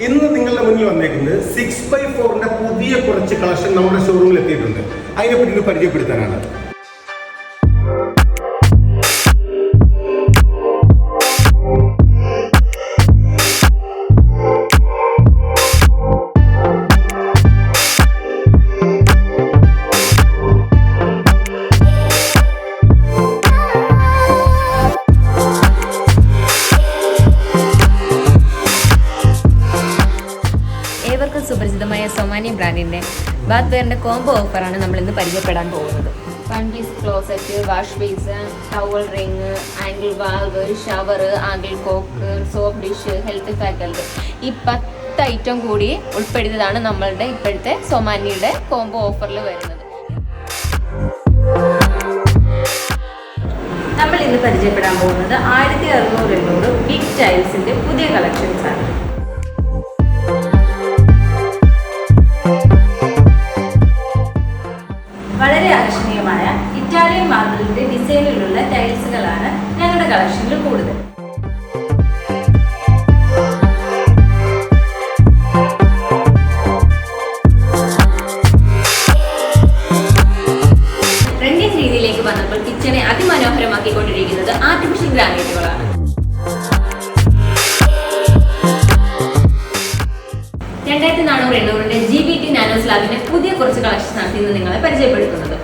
ഇന്ന് നിങ്ങളുടെ മുന്നിൽ വന്നേക്കുന്നത് 6x4ന്റെ പുതിയ കുറച്ച് കളക്ഷൻ നമ്മുടെ ഷോറൂമിൽ എത്തിയിട്ടുണ്ട്. അതിനെപ്പറ്റി പരിചയപ്പെടുത്താനാണ്. സുപരിചിതമായ സൊമാനി ബ്രാൻഡിൻ്റെ ബാത്ത് വെയറിൻ്റെ കോംബോ ഓഫറാണ് നമ്മൾ ഇന്ന് പരിചയപ്പെടാൻ പോകുന്നത്. 1 piece closet, wash base, towel ring, angle valve, shower, angle cock, soap dish, health faucet, ഈ 10 ഐറ്റം കൂടി ഉൾപ്പെടുത്തിയതാണ് നമ്മളുടെ ഇപ്പോഴത്തെ സൊമാനിയുടെ കോംബോ ഓഫറിൽ വരുന്നത്. നമ്മൾ ഇന്ന് പരിചയപ്പെടാൻ പോകുന്നത് 1600 ബിഗ് ടൈൽസിൻ്റെ പുതിയ കളക്ഷൻസ് ആണ്. വളരെ ആകർഷണീയമായ ഇറ്റാലിയൻ മാർബിളിന്റെ ഡിസൈനിലുള്ള ടൈൽസുകളാണ് ഞങ്ങളുടെ കളക്ഷനിൽ കൂടുതൽ. ട്രെൻഡിങ് രീതിയിലേക്ക് വന്നപ്പോൾ കിച്ചനെ അതിമനോഹരമാക്കിക്കൊണ്ടിരിക്കുന്നത് ആർട്ടിഫിഷ്യൽ ഗ്രാനൈറ്റുകളാണ്. GBT നാനോ സ്ലാബിന്റെ പുതിയ കുറച്ച് കളക്ഷൻസ് ആണ് ഇന്ന് നിങ്ങളെ പരിചയപ്പെടുത്തുന്നത്.